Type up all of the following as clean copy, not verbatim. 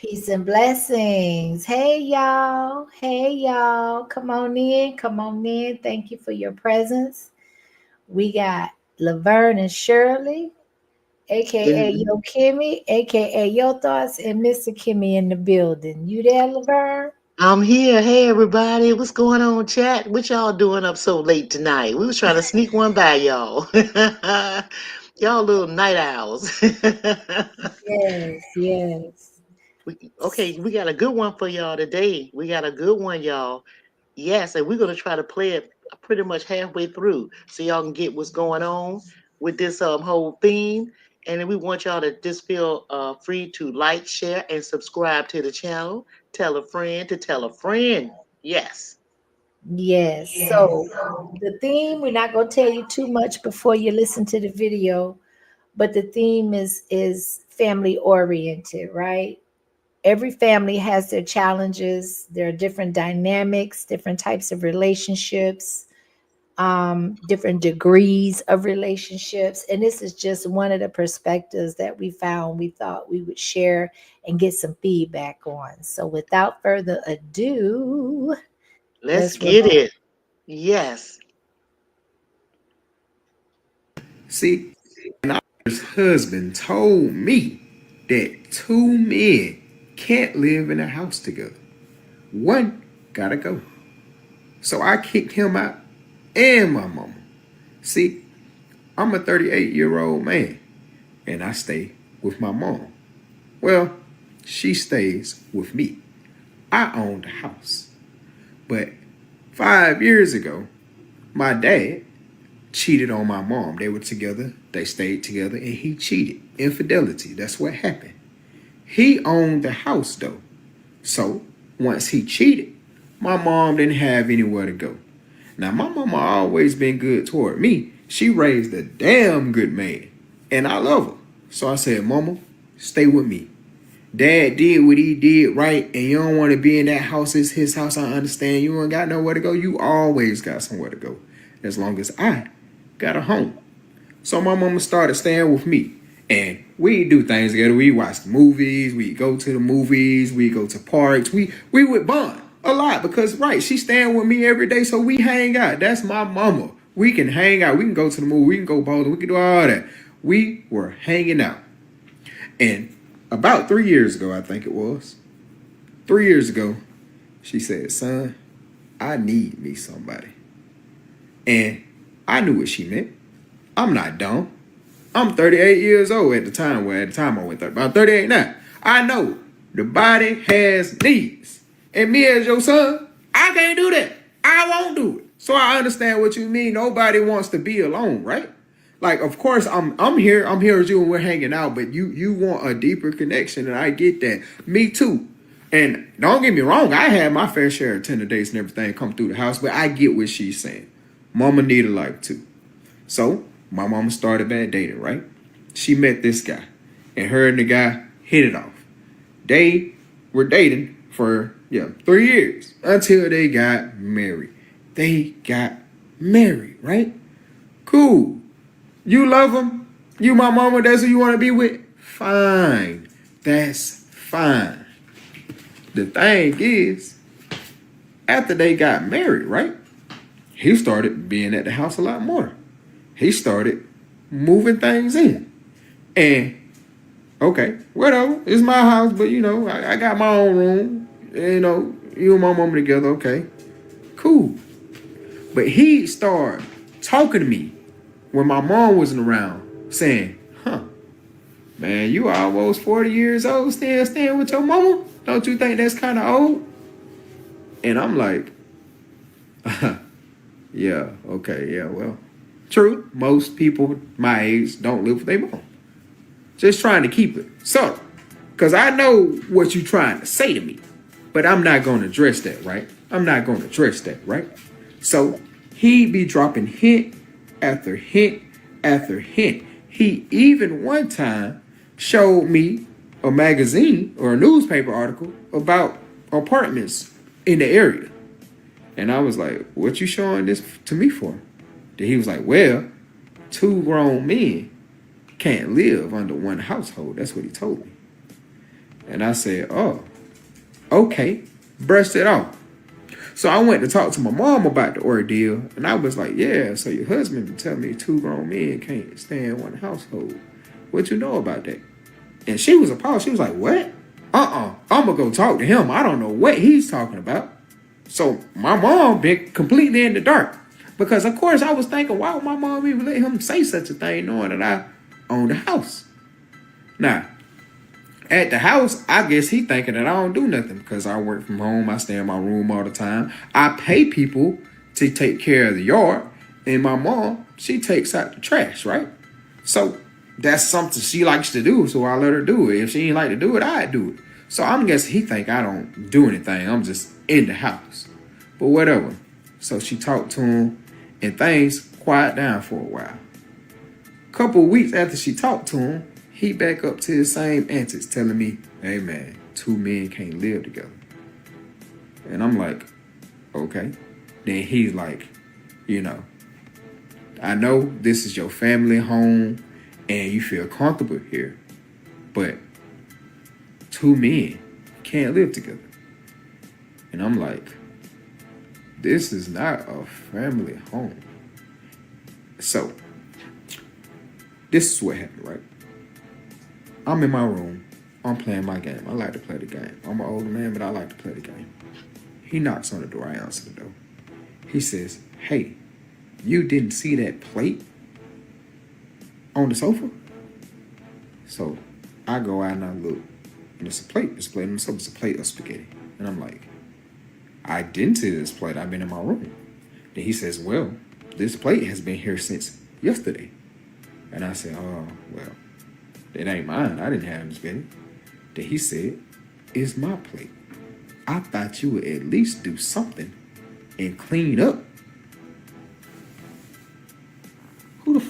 Peace and blessings. Hey, y'all. Hey, y'all. Come on in. Come on in. Thank you for your presence. We got Laverne and Shirley, aka And Yo Kimmy, aka Yo Thoughts, and Mr. Kimmy in the building. You there, Laverne? I'm here. Hey, everybody. What's going on, chat? What y'all doing up so late tonight? We was trying to sneak one by y'all. Y'all little night owls. Yes, yes. Okay, we got a good one for y'all today. We got a good one, y'all. Yes, and we're going to try to play it pretty much halfway through so y'all can get what's going on with this whole theme. And then we want y'all to just feel free to like, share, and subscribe to the channel. Tell a friend to tell a friend. Yes. Yes. So the theme, we're not gonna tell you too much before you listen to the video, but the theme is family oriented, right? Every family has their challenges. There are different dynamics, different types of relationships, different degrees of relationships. And this is just one of the perspectives that we found we thought we would share and get some feedback on. So without further ado, Let's let's get roll. it. Yes. See, his husband told me that two men can't live in a house together. One gotta go. So I kicked him out and my mama. See, I'm a 38-year-old man and I stay with my mom. Well, she stays with me. I own the house. But 5 years ago, my dad cheated on my mom. They were together, they stayed together, and he cheated. Infidelity, that's what happened. He owned the house though. So once he cheated, my mom didn't have anywhere to go. Now my mama always been good toward me. She raised a damn good man. And I love her. So I said, Mama, stay with me. Dad did what he did right, and you don't want to be in that house. It's his house. I understand. You ain't got nowhere to go. You always got somewhere to go. As long as I got a home. So my mama started staying with me. And we do things together. We watch movies. We go to the movies. We go to parks. We would bond a lot because, right, she's staying with me every day. So we hang out. That's my mama. We can hang out. We can go to the movie. We can go bowling. We can do all that. We were hanging out. And about 3 years ago, I think it was, 3 years ago, she said, son, I need me somebody. And I knew what she meant. I'm not dumb. I'm 38 years old at the time. Well, at the time I went 30. I'm 38 now. I know the body has needs. And me as your son, I can't do that. I won't do it. So I understand what you mean. Nobody wants to be alone, right? Like, of course, I'm here. I'm here with you and we're hanging out, but you want a deeper connection, and I get that. Me too. And don't get me wrong, I had my fair share of tender dates and everything come through the house, but I get what she's saying. Mama need a life too. So my mama started bad dating, right? She met this guy, and her and the guy hit it off. They were dating for 3 years until they got married. They got married, right? Cool. You love him. You my mama. That's who you want to be with. Fine. That's fine. The thing is, after they got married, right? He started being at the house a lot more. He started moving things in. And okay, whatever. It's my house, but I got my own room. You and my mama together, okay. Cool. But he started talking to me when my mom wasn't around, saying, man, you almost 40 years old, still staying with your mama? Don't you think that's kind of old? And I'm like, yeah, okay, yeah, well, true. Most people my age don't live with their mom. Just trying to keep it subtle. Because I know what you're trying to say to me. But I'm not going to address that, right? I'm not going to address that, right? So he be dropping hint after hint after hint. He even one time showed me a magazine or a newspaper article about apartments in the area. And I was like, what you showing this to me for? Then he was like, well, two grown men can't live under one household. That's what he told me. And I said, oh, okay, brushed it off. So I went to talk to my mom about the ordeal, and I was like, yeah, so your husband been telling me 2 grown men can't stay in one household. What you know about that? And she was appalled. She was like, what? I'm going to go talk to him. I don't know what he's talking about. So my mom been completely in the dark. Because, of course, I was thinking, why would my mom even let him say such a thing knowing that I own the house? Now, at the house, I guess he thinking that I don't do nothing because I work from home. I stay in my room all the time. I pay people to take care of the yard. And my mom, she takes out the trash, right? So that's something she likes to do. So I let her do it. If she ain't like to do it, I'd do it. So I'm guessing he think I don't do anything. I'm just in the house. But whatever. So she talked to him and things quiet down for a while. Couple of weeks after she talked to him, he back up to his same antics, telling me, hey man, 2 men can't live together. And I'm like, okay. Then he's like, I know this is your family home and you feel comfortable here, but 2 men can't live together. And I'm like, this is not a family home. So, this is what happened, right? I'm in my room. I'm playing my game. I like to play the game. I'm an older man, but I like to play the game. He knocks on the door. I answer the door. He says, hey, you didn't see that plate on the sofa? So I go out and I look, and it's a plate. It's a plate on the sofa. It's a plate of spaghetti. And I'm like, I didn't see this plate. I've been in my room. Then he says, well, this plate has been here since yesterday. And I said, oh, well, it ain't mine. I didn't have this spaghetti. Then he said, it's my plate. I thought you would at least do something and clean up. Who the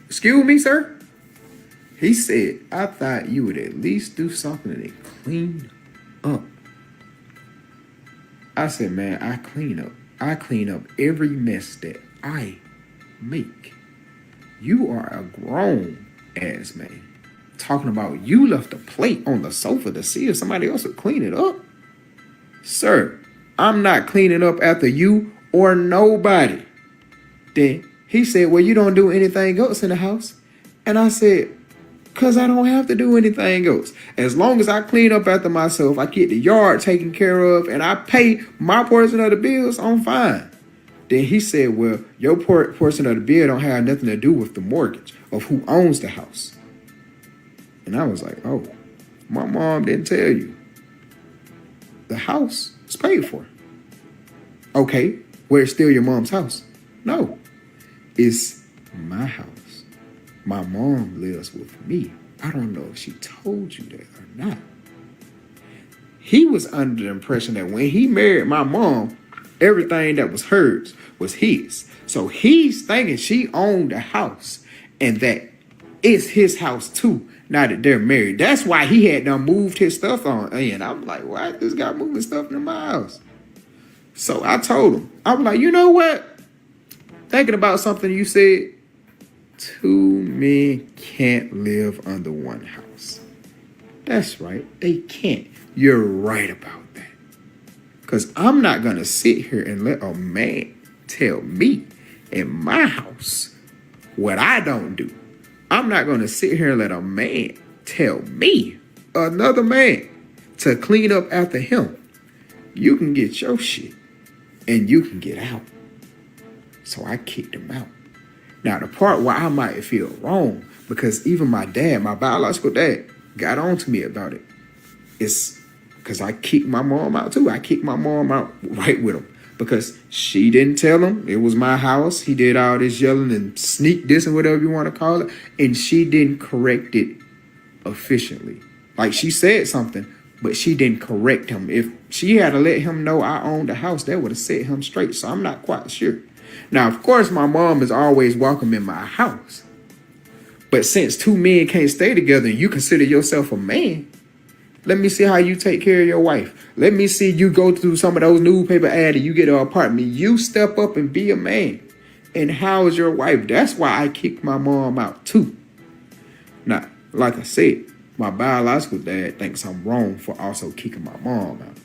Excuse me, sir? He said, I thought you would at least do something and clean up. I said, man, I clean up. I clean up every mess that I make. You are a grown ass man. Talking about you left a plate on the sofa to see if somebody else would clean it up. Sir, I'm not cleaning up after you or nobody. Then he said, well, you don't do anything else in the house. And I said, because I don't have to do anything else. As long as I clean up after myself, I get the yard taken care of, and I pay my portion of the bills, I'm fine. Then he said, well, your portion of the bill don't have nothing to do with the mortgage of who owns the house. And I was like, oh, my mom didn't tell you. The house is paid for. Okay, well, it's still your mom's house. No, it's my house. My mom lives with me. I don't know if she told you that or not. He was under the impression that when he married my mom, everything that was hers was his. So he's thinking she owned the house and that it's his house too, now that they're married. That's why he had done moved his stuff on. And I'm like, why is this guy moving stuff into my house? So I told him, I was like, you know what? Thinking about something you said, 2 men can't live under one house. That's right, they can't. You're right about that. Because I'm not going to sit here and let a man tell me in my house what I don't do. I'm not going to sit here and let a man tell me, another man, to clean up after him. You can get your shit and you can get out. So I kicked him out. Now, the part where I might feel wrong, because even my dad, my biological dad, got on to me about it, is because I kicked my mom out too. I kicked my mom out right with him because she didn't tell him it was my house. He did all this yelling and sneak this and whatever you want to call it. And she didn't correct it efficiently. Like she said something, but she didn't correct him. If she had to let him know I owned the house, that would have set him straight. So I'm not quite sure. Now, of course, my mom is always welcome in my house. But since 2 men can't stay together and you consider yourself a man, let me see how you take care of your wife. Let me see you go through some of those newspaper ads and you get an apartment. You step up and be a man. And how is your wife? That's why I kicked my mom out too. Now, like I said, My biological dad thinks I'm wrong for also kicking my mom out.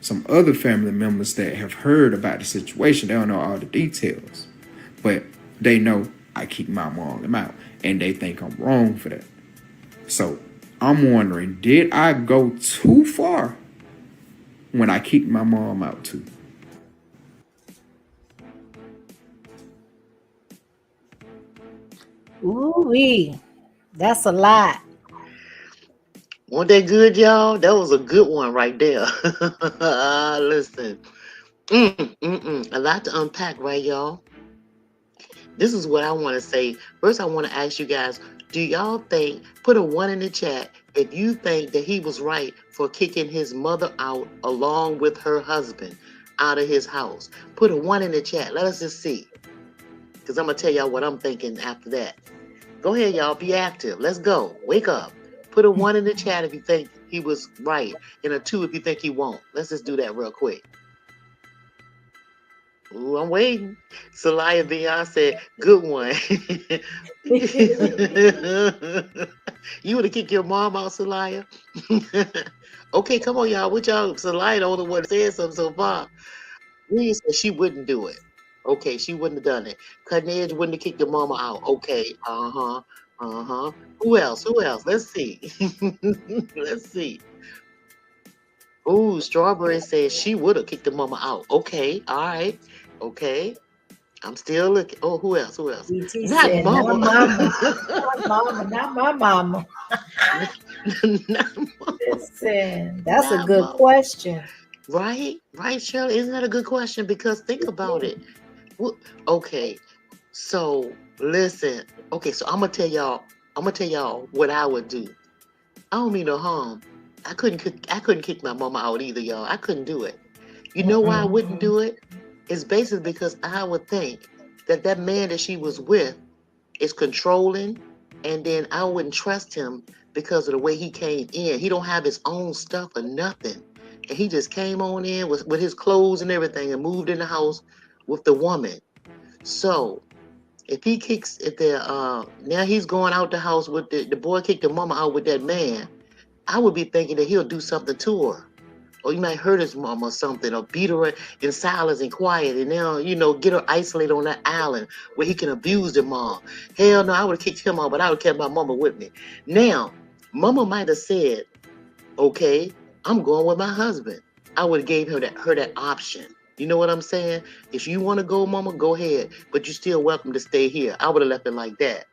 Some other family members that have heard about the situation, they don't know all the details, but they know I kick my mom out, and they think I'm wrong for that. So I'm wondering, did I go too far when I kicked my mom out too? Ooh-wee. That's a lot. Wasn't that good, y'all? That was a good one right there. Listen, a lot to unpack, right, y'all? This is what I want to say. First, I want to ask you guys, do y'all think, put a 1 in the chat, if you think that he was right for kicking his mother out along with her husband out of his house? Put a 1 in the chat. Let us just see. Because I'm going to tell y'all what I'm thinking after that. Go ahead, y'all. Be active. Let's go. Wake up. Put a 1 in the chat if you think he was right, and a 2 if you think he won't. Let's just do that real quick. Ooh, I'm waiting. Salaya Beyonce, good one. You would have kicked your mom out, Salaya? Okay, come on, y'all. What y'all? Salaya the only one saying something so far. Rhea said she wouldn't do it. Okay, she wouldn't have done it. Cutting Edge wouldn't have kicked your mama out. Okay, Who else? Let's see. Let's see. Ooh, Strawberry says she would have kicked the mama out. Okay, all right. Okay. I'm still looking. Oh, who else? DT Not said, mama. not mama, not my mama. Not mama. Listen, that's a Not good mama. question. Right, Shirley. Isn't that a good question? Because think about it. Okay, so listen. Okay, so I'm gonna tell y'all what I would do. I don't mean no harm. I couldn't kick my mama out either, y'all. I couldn't do it. You know why I wouldn't do it? It's basically because I would think that man that she was with is controlling, and then I wouldn't trust him because of the way he came in. He don't have his own stuff or nothing. And he just came on in with his clothes and everything and moved in the house with the woman. So if now he's going out the house with the boy kicked the mama out with that man, I would be thinking that he'll do something to her. Or he might hurt his mom or something, or beat her in silence and quiet, and now, get her isolated on that island where he can abuse the mom. Hell no, I would have kicked him out, but I would have kept my mama with me. Now, mama might have said, okay, I'm going with my husband. I would have gave her that option. You know what I'm saying? If you want to go, mama, go ahead, but you're still welcome to stay here. I would have left it like that.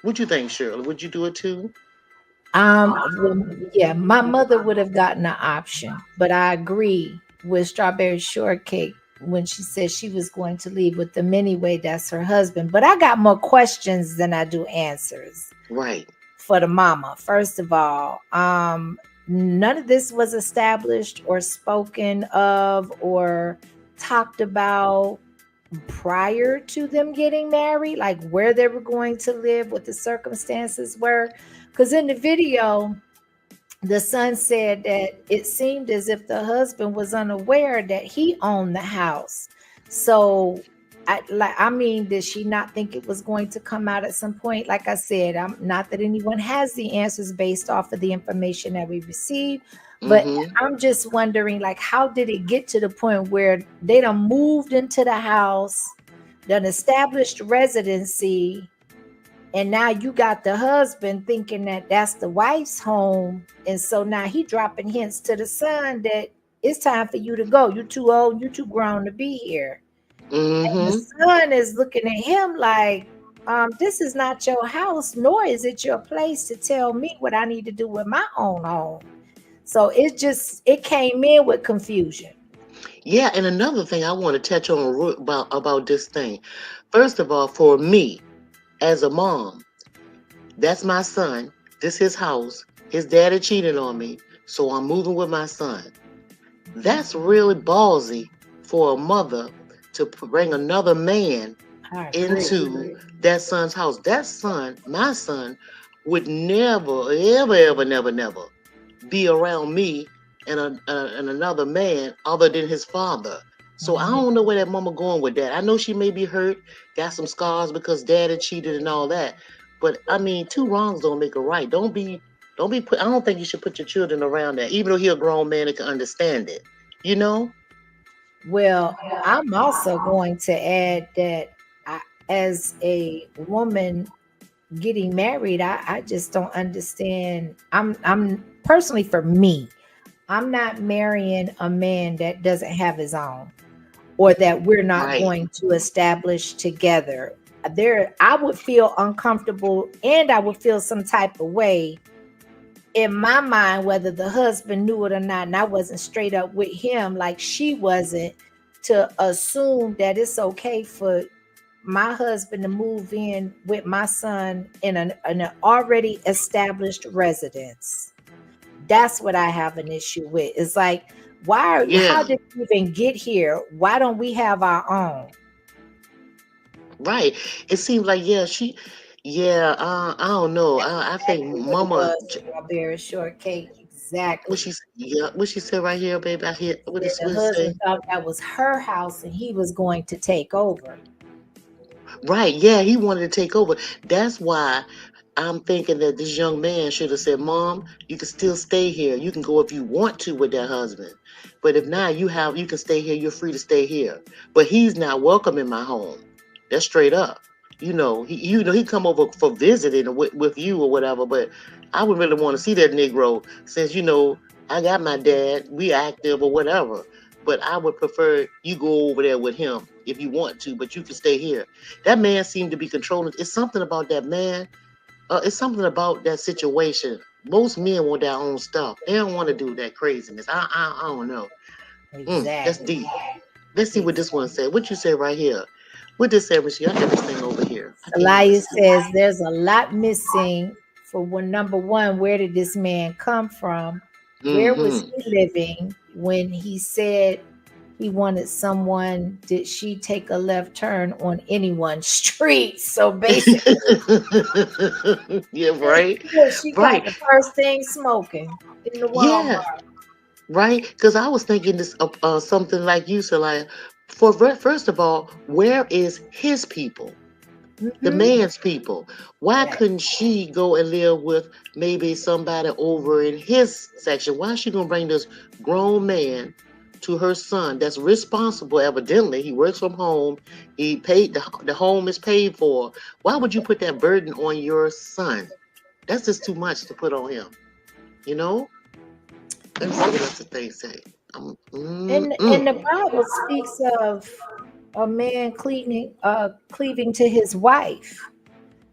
What you think, Shirley? Would you do it too? Yeah, my mother would have gotten an option, but I agree with Strawberry Shortcake when she said she was going to leave with them anyway. That's her husband. But I got more questions than I do answers. Right. For the mama. First of all, none of this was established or spoken of or talked about prior to them getting married, like where they were going to live, what the circumstances were. Because in the video, the son said that it seemed as if the husband was unaware that he owned the house. So, did she not think it was going to come out at some point? Like I said, I'm not that anyone has the answers based off of the information that we received, but I'm just wondering, like, how did it get to the point where they done moved into the house, done established residency, and now you got the husband thinking that that's the wife's home. And so now he dropping hints to the son that it's time for you to go. You're too old. You're too grown to be here. And the son is looking at him like, this is not your house, nor is it your place to tell me what I need to do with my own home. So it came in with confusion. Yeah, and another thing I want to touch on about this thing. First of all, for me, as a mom, that's my son. This his house. His daddy cheated on me, so I'm moving with my son. That's really ballsy for a mother to bring another man into that son's house. That son, my son, would never, ever, never be around me and another man other than his father. So I don't know where that mama going with that. I know she may be hurt, got some scars because daddy cheated and all that. But I mean, two wrongs don't make a right. Don't be Don't be put. I don't think you should put your children around that, even though he's a grown man that can understand it. You know? Well, I'm also going to add that I, as a woman getting married, I just don't understand. I'm personally, for me, I'm not marrying a man that doesn't have his own, or that we're not Right. going to establish together. There, I would feel uncomfortable and I would feel some type of way in my mind, whether the husband knew it or not, and I wasn't straight up with him like she wasn't, to assume that it's okay for my husband to move in with my son in an already established residence. That's what I have an issue with. It's like, how Yeah. did we even get here? Why don't we have our own? Right. It seems like yeah. I don't know. That's I think exactly what it Mama. was. Strawberry shortcake. Exactly. What she said right here, baby. I hear Then the what it say. husband thought that was her house and he was going to take over. Right. Yeah. He wanted to take over. That's why I'm thinking that this young man should have said, "Mom, you can still stay here. You can go if you want to with that husband, but if not, you can stay here. You're free to stay here. But he's not welcome in my home. That's straight up. He come over for visiting with you or whatever. But I would really want to see that Negro since I got my dad. We active or whatever. But I would prefer you go over there with him if you want to. But you can stay here. That man seemed to be controlling. It's something about that man. It's something about that situation. Most men want their own stuff. They don't want to do that craziness. I don't know. That's Exactly. deep. Let's see what this one Exactly. said. What you say right here? What this say, Richie? I got this thing over here. I can't even Elias see. says there's a lot missing for when number one, where did this man come from? Where was Mm-hmm. he living when he said he wanted someone? Did she take a left turn on anyone's street? So basically, Yeah, right. yeah, she got Right. the first thing smoking in the Yeah. Walmart. Right. Because I was thinking this something like you said, like first of all, where is his people? The Hmm. man's people. Why Right. couldn't she go and live with maybe somebody over in his section? Why is she gonna bring this grown man to her son that's responsible? Evidently, he works from home. He paid the home is paid for. Why would you put that burden on your son? That's just too much to put on him. You know. Let me see what else the thing say. And the Bible speaks of a man cleaving to his wife.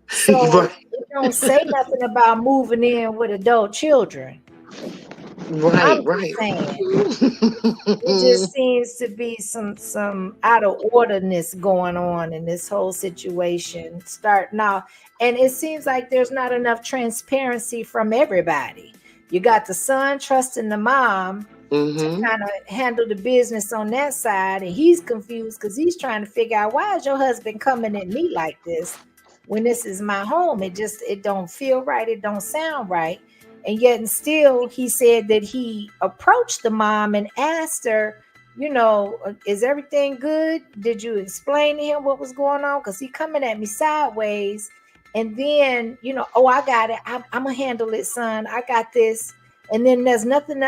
So Right, it don't say nothing about moving in with adult children. I'm right, just right. saying it just seems to be some out of orderness going on in this whole situation. Start now, and it seems like there's not enough transparency from everybody. You got the son trusting the mom to Mm-hmm. kind of handle the business on that side, and he's confused because he's trying to figure out, why is your husband coming at me like this when this is my home? It don't feel right, it don't sound right. And yet and still he said that he approached the mom and asked her, is everything good? Did you explain to him what was going on? Because he coming at me sideways. And then, oh, I got it, I'm gonna handle it, son, I got this. And then there's nothing,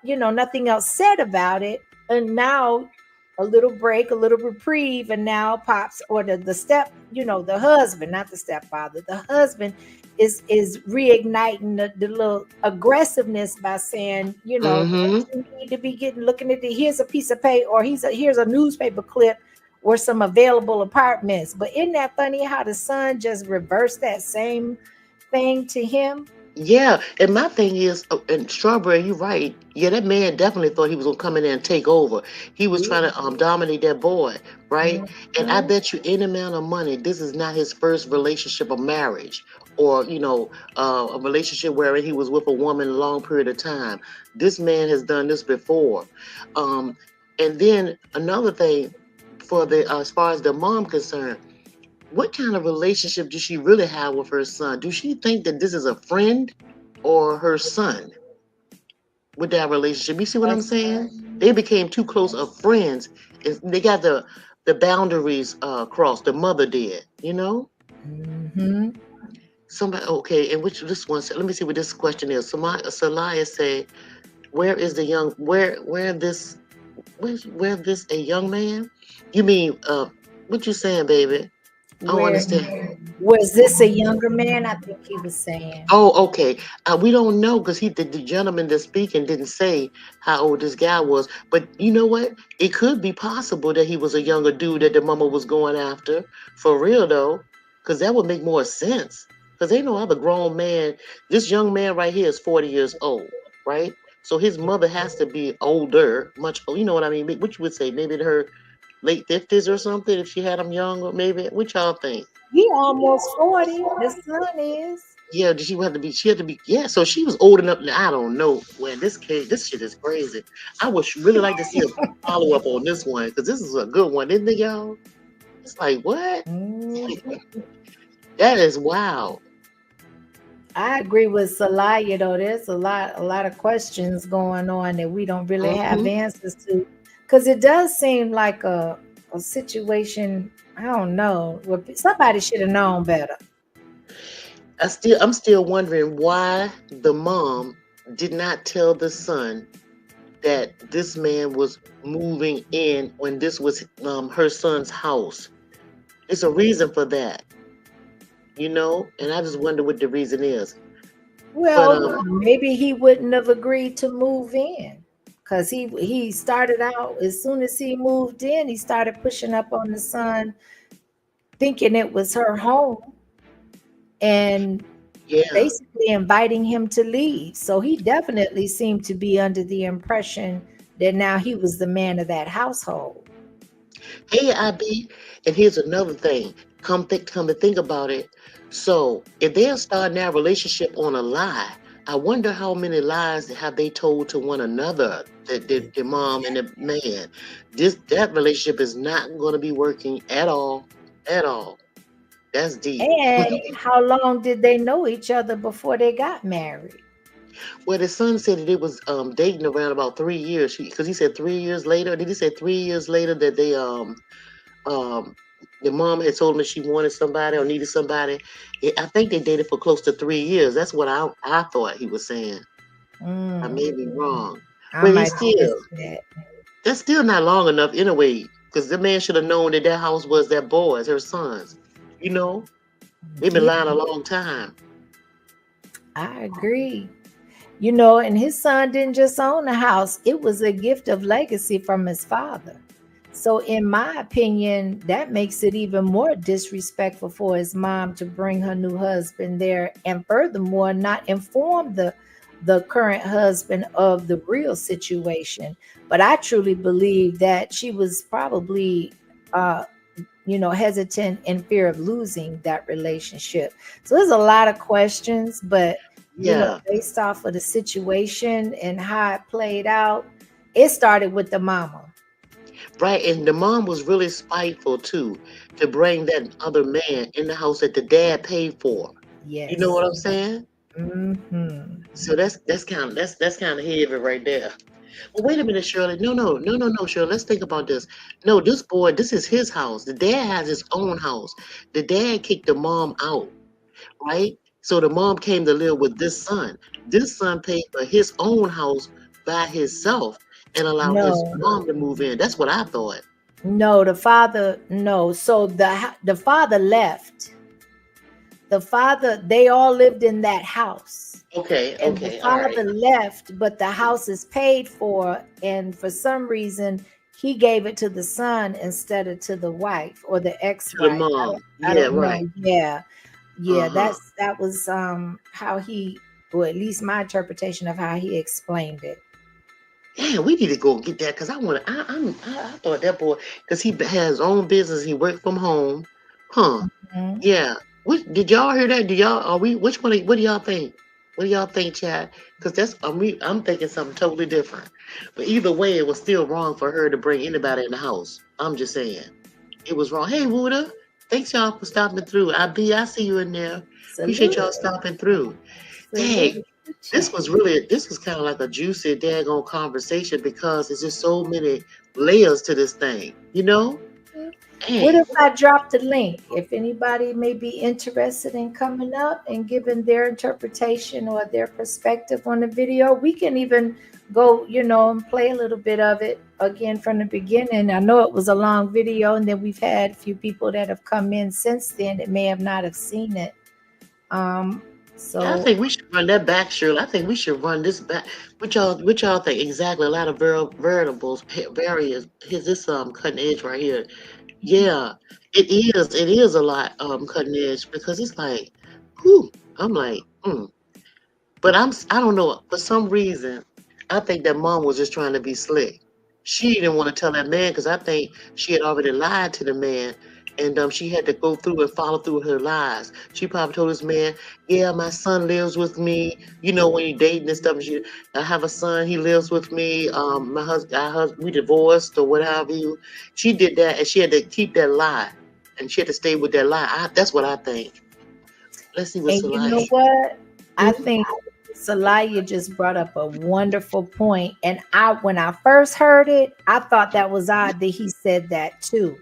nothing else said about it. And now a little break, a little reprieve, and now pops, or the step, the husband, not the stepfather, the husband is reigniting the little aggressiveness by saying, Mm-hmm. you need to be looking at here's a piece of paper, or here's a newspaper clip or some available apartments. But isn't that funny how the son just reversed that same thing to him? Yeah, and my thing is, and Strawberry, you're right. Yeah, that man definitely thought he was gonna come in there and take over. He was Yeah. trying to dominate that boy, right? And I Mhm. bet you any amount of money, this is not his first relationship or marriage, or a relationship wherein he was with a woman a long period of time. This man has done this before. Um, and then another thing, for the as far as the mom concerned, what kind of relationship does she really have with her son? Do she think that this is a friend or her son with that relationship? You see what I'm That's saying? They became too close of friends. And they got the boundaries crossed. The mother did, you know? mhm. Somebody, okay, and which this one said, let me see what this question is. Salaya said, where is the young, where this a young man? You mean, what you saying, baby? I don't Where understand. was this a younger man? I think he was saying. Oh, okay. We don't know because the gentleman that's speaking didn't say how old this guy was. But you know what? It could be possible that he was a younger dude that the mama was going after. For real though, because that would make more sense. Because ain't no other grown man. This young man right here is 40 years old, right? So his mother has to be older, much. You know what I mean? What you would say? Maybe in her late 50s or something. If she had him young, or maybe. What y'all think? He almost 40. The son is. Yeah, did she have to be? She had to be. Yeah, so she was old enough. I don't know. When this shit is crazy. I would really like to see a follow up on this one because this is a good one, isn't it, y'all? It's like what? Mhm. That is wild. I agree with Salaya though. There's a lot of questions going on that we don't really have Mhm. answers to. Because it does seem like a situation, I don't know, where somebody should have known better. I'm still wondering why the mom did not tell the son that this man was moving in when this was her son's house. It's a reason for that, and I just wonder what the reason is. But Well, maybe he wouldn't have agreed to move in. Because he started out, as soon as he moved in, he started pushing up on the son, thinking it was her home. And yeah. basically inviting him to leave. So he definitely seemed to be under the impression that now he was the man of that household. Hey, IB, and here's another thing. Come to think about it. So, if they're starting their relationship on a lie, I wonder how many lies have they told to one another, the mom and the man. That relationship is not going to be working at all, at all. That's deep. And how long did they know each other before they got married? Well, the son said that it was dating around about 3 years. Because he said 3 years later. Did he say 3 years later that they um the mom had told him that she wanted somebody or needed somebody. I think they dated for close to 3 years. That's what I thought he was saying. I may be Mm, wrong, I but he's might have still missed that. that's still not long enough anyway. Because the man should have known that that house was their boys, her sons. You know, they've been Yeah, lying a long time. I agree. And his son didn't just own a house, it was a gift of legacy from his father. So, in my opinion, that makes it even more disrespectful for his mom to bring her new husband there and furthermore not inform the current husband of the real situation. But I truly believe that she was probably hesitant in fear of losing that relationship. So there's a lot of questions, but Yeah, based off of the situation and how it played out, it started with the mama. right. And the mom was really spiteful too to bring that other man in the house that the dad paid for. You know Yes. what I'm saying? Hmm. So that's kind of heavy right there. Well, wait a minute, Shirley. No, Shirley. Let's think about this. No, this boy, this is his house. The dad has his own house. The dad kicked the mom out, right? So the mom came to live with this son. This son paid for his own house by himself and allowed his No, mom to move in. That's what I thought. no, the father, no. So the father left. The father, they all lived in that house. Okay, And the okay, all right. father left, but the house is paid for. And for some reason, he gave it to the son instead of to the wife or the To the ex-wife. I mom. don't, I Yeah, don't right. know. Yeah. Yeah. Uh-huh. That was how he, or at least my interpretation of how he explained it. Yeah, we need to go get that because I want to. I thought that boy because he has his own business. He worked from home, huh? Mhm. Yeah. What did y'all hear that? Do y'all are we? Which one? What do y'all think? What do y'all think, Chad? Because I'm thinking something totally different. But either way, it was still wrong for her to bring anybody in the house. I'm just saying it was wrong. Hey, Wuda, thanks y'all for stopping through. I see you in there. Appreciate Salute. y'all stopping through. Dang, Salute. this Chat. was kind of like a juicy, daggone conversation because there's just so many layers to this thing, you know? What Hey, if I drop the link? If anybody may be interested in coming up and giving their interpretation or their perspective on the video, we can even go, and play a little bit of it again from the beginning. I know it was a long video, and then we've had a few people that have come in since then that may have not have seen it. Um, I so think we should run that back, Shirley. I think we should run this back. What y'all think? Exactly. A lot of variables, various. Here's this cutting edge right here. Yeah, it is. It is a lot cutting edge because it's like, whew. I'm like, but I don't know. For some reason, I think that mom was just trying to be slick. She didn't want to tell that man because I think she had already lied to the man, and she had to go through and follow through with her lies. She probably told this man, "Yeah, my son lives with me. You know, when you're dating and stuff, I have a son. He lives with me. My husband, we divorced or whatever. She did that, and she had to keep that lie, and she had to stay with that lie. That's what I think. Let's see what's And the you lie. know what? I think Salaya just brought up a wonderful point. And when I first heard it, I thought that was odd that he said that too.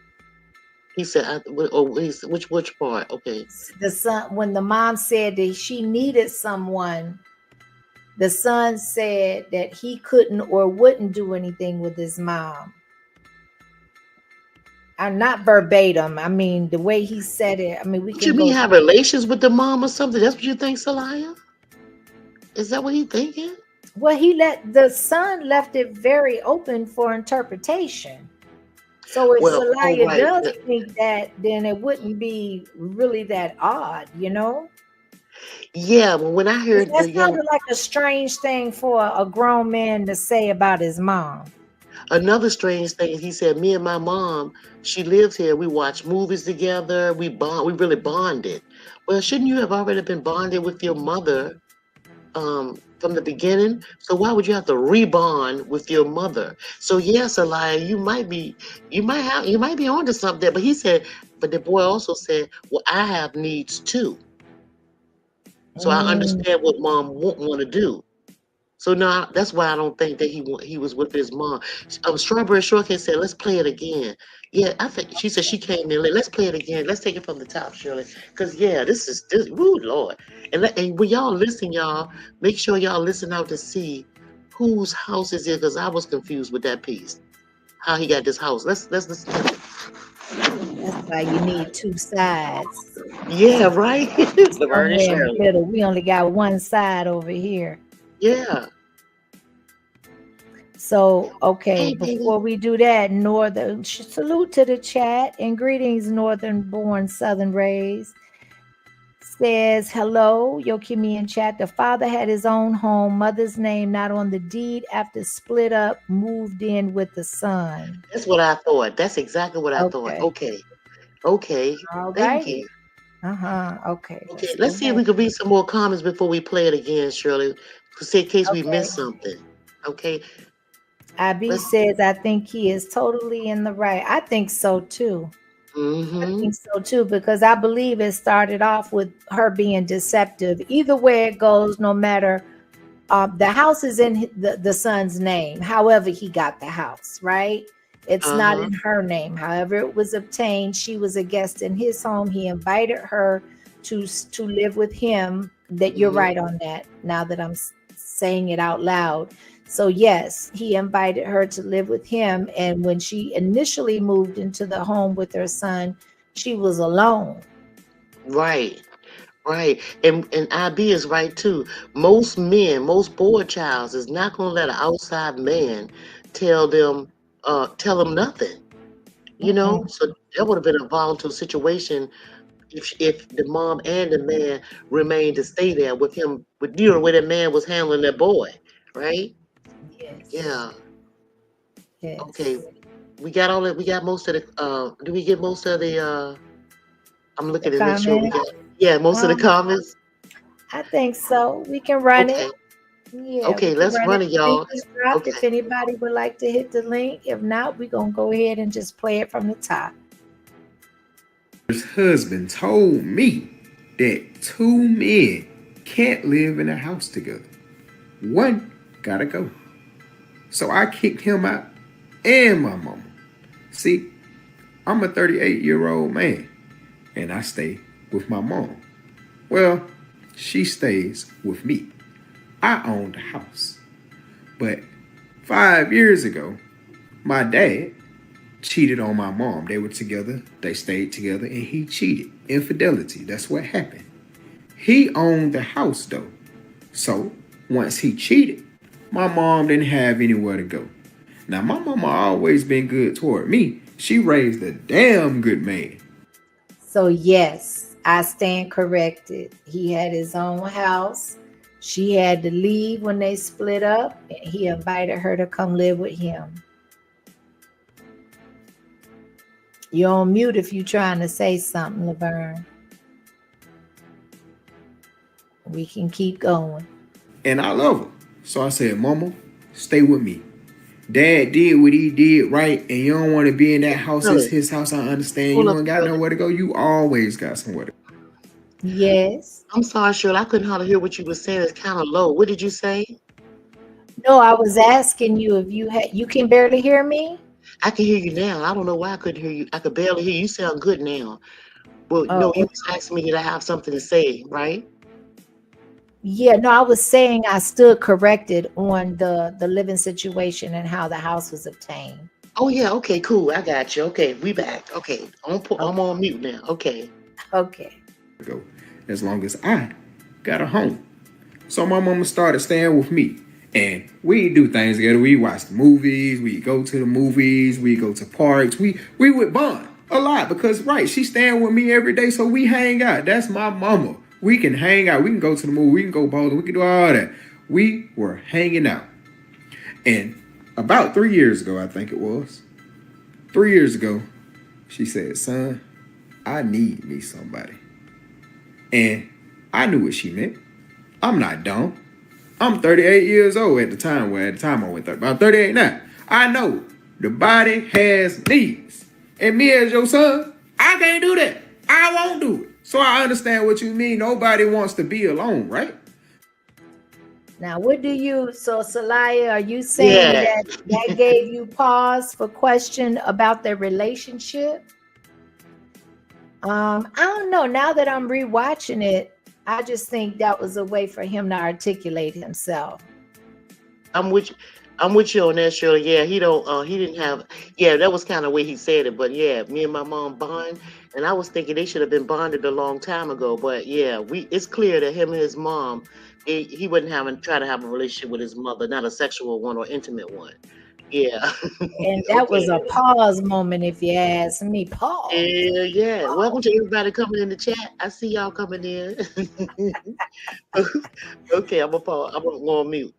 He said, which part? Okay. The son, when the mom said that she needed someone, the son said that he couldn't or wouldn't do anything with his mom. I'm not verbatim. I mean, the way he said it. I mean, we What you can mean go. have relations with the mom or something? That's what you think, Salaya? Is that what he thinking? Well, the son left it very open for interpretation. So if Well, oh Salaya right. does think that, then it wouldn't be really that odd, you know? Yeah, well, when I 'Cause heard that the young sounded like a strange thing for a grown man to say about his mom. another strange thing is he said, me and my mom, she lives here. We watch movies together. We really bonded. Well, shouldn't you have already been bonded with your mother from the beginning? So why would you have to rebond with your mother? So yes, Elia, you might be onto something there. But he said, but the boy also said, well, I have needs too. So I Mm, understand what mom won't want to do. So now that's why I don't think that he was with his mom. Strawberry Shortcake said, "Let's play it again." Yeah, I think she said she came in late. Let's play it again. Let's take it from the top, Shirley. Cause yeah, this. Woo, Lord. And when y'all listen, y'all make sure y'all listen out to see whose house is it. Cause I was confused with that piece. How he got this house. Let's listen. To it. that's why you need two sides. Yeah, right. Laverne and Somewhere in the Shirley. middle. We only got one side over here. Yeah. So, okay, Hey, baby. before we do that, salute to the chat and greetings, Northern born Southern raised. Says, hello, Yokimian chat. The father had his own home, mother's name not on the deed. After split up, moved in with the son. That's what I thought. That's exactly what I thought. Okay. Okay. Okay. All Thank righty. you. Okay, Okay, let's let's go see if ahead. we can read some more comments before we play it again, Shirley, in case we Okay. missed something. Okay, IB let's. says, I think he is totally in the right. I think so too. I Mm-hmm. think so too, because I believe it started off with her being deceptive. Either way it goes, no matter, the house is in the son's name. However, he got the house, right? It's not Uh-huh. in her name. However, it was obtained. She was a guest in his home. He invited her to live with him. That you're Mm-hmm. right on that. Now that I'm saying it out loud. So yes, he invited her to live with him. And when she initially moved into the home with her son, she was alone. Right, right. And IB is right too. Most men, most boy childs is not gonna let an outside man tell them tell them nothing. You know? Mm-mm. So that would have been a volatile situation if the mom and the man remained to stay there with him, with the way that man was handling that boy, right? Yes. Yeah. Okay. Yes. We got all that. We got most of the. Do we get most of the? I'm The looking to make sure we comment. got. Yeah, most of the Um, comments. I think so. We can run it. Okay. Yeah, we Okay. can Let's run run it. it, The link y'all. is dropped. Okay. If anybody would like to hit the link, if not, we're gonna go ahead and just play it from the top. His husband told me that two men can't live in a house together. One gotta go. So I kicked him out and my mama. See, I'm a 38-year-old man and I stay with my mom. Well, she stays with me. I own the house. But 5 years ago, my dad cheated on my mom. They were together, they stayed together, and he cheated. Infidelity, that's what happened. He owned the house though. So once he cheated, my mom didn't have anywhere to go. Now my mama always been good toward me. She raised a damn good man. So yes, I stand corrected. He had his own house. She had to leave when they split up, and he invited her to come live with him. You're on mute if you're trying to say something, Laverne. We can keep going. And I love her. So I said, Mama, stay with me. Dad did what he did, right? And you don't want to be in that house. It's his house. I understand. You don't got nowhere to go. You always got somewhere to go. Yes. I'm sorry, Shirley. I couldn't hardly hear what you were saying. It's kind of low. What did you say? No, I was asking you if you can barely hear me? I can hear you now. I don't know why I couldn't hear you. I could barely hear you. You sound good now. Well, no, you was asking me did I have something to say, right? Yeah, no, I was saying I stood corrected on the living situation and how the house was obtained. Oh yeah, okay, cool. I got you. Okay, we back. Okay, I'm on mute now. Okay. Okay. Go as long as I got a home. So my mama started staying with me. And we do things together. We watch the movies. We go to the movies. We go to parks. We would bond a lot because, right, she's staying with me every day. So we hang out. That's my mama. We can hang out. We can go to the movie. We can go bowling. We can do all that. We were hanging out. And about 3 years ago, I think it was, 3 years ago, she said, son, I need me somebody. And I knew what she meant. I'm not dumb. I'm 38 years old at the time. Well, at the time I went 30. I'm 38 now. I know the body has needs. And me as your son, I can't do that. I won't do it. So I understand what you mean. Nobody wants to be alone, right? Now, so Salaya, are you saying that gave you pause for question about their relationship? I don't know. Now that I'm rewatching it, I just think that was a way for him to articulate himself. I'm with you on that, Shirley. Yeah, he didn't have. Yeah, that was kind of the way he said it. But yeah, me and my mom bond, and I was thinking they should have been bonded a long time ago. But yeah, it's clear that him and his mom, he wouldn't try to have a relationship with his mother, not a sexual one or intimate one. Yeah. And that was a pause moment, if you ask me. Pause. Yeah. Pause. Welcome to everybody coming in the chat. I see y'all coming in. Okay, I'm gonna pause. I'm gonna go on mute.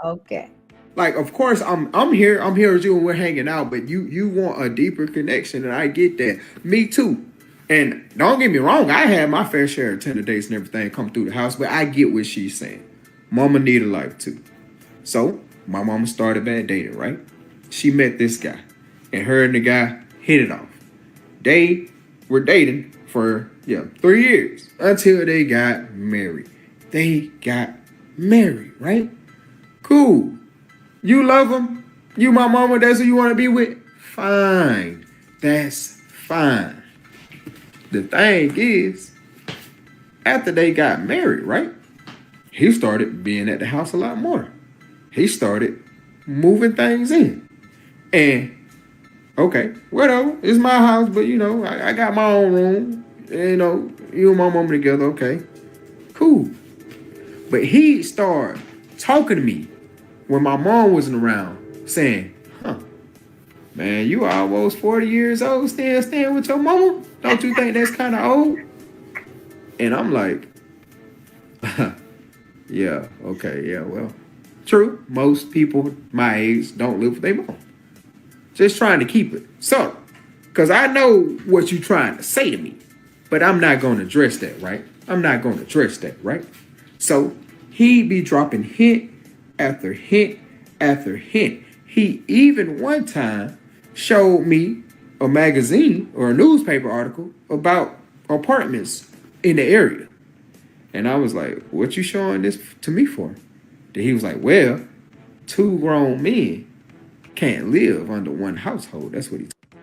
Okay. Like, of course, I'm here. I'm here with you and we're hanging out, but you want a deeper connection, and I get that. Me too. And don't get me wrong, I had my fair share of Tinder dates and everything come through the house, but I get what she's saying. Mama need a life too. So my mama started bad dating, right? She met this guy, and her and the guy hit it off. They were dating for 3 years until they got married. They got married, right? Cool. You love him. You my mama, that's who you want to be with? Fine. That's fine. The thing is, after they got married, right? He started being at the house a lot more. He started moving things in. And, okay, whatever. It's my house, but, I got my own room. You and my mama together, okay. Cool. But he started talking to me when my mom wasn't around, saying, man, you almost 40 years old, still staying with your mama? Don't you think that's kind of old? And I'm like, yeah, okay, yeah, well, true. Most people my age don't live with their mom. Just trying to keep it subtle. Because I know what you're trying to say to me, but I'm not going to address that, right? I'm not going to address that, right? So he be dropping hint after hint after hint. He even one time showed me a magazine or a newspaper article about apartments in the area. And I was like, what you showing this to me for? Then he was like, well, 2 grown men can't live under one household. That's what he told me.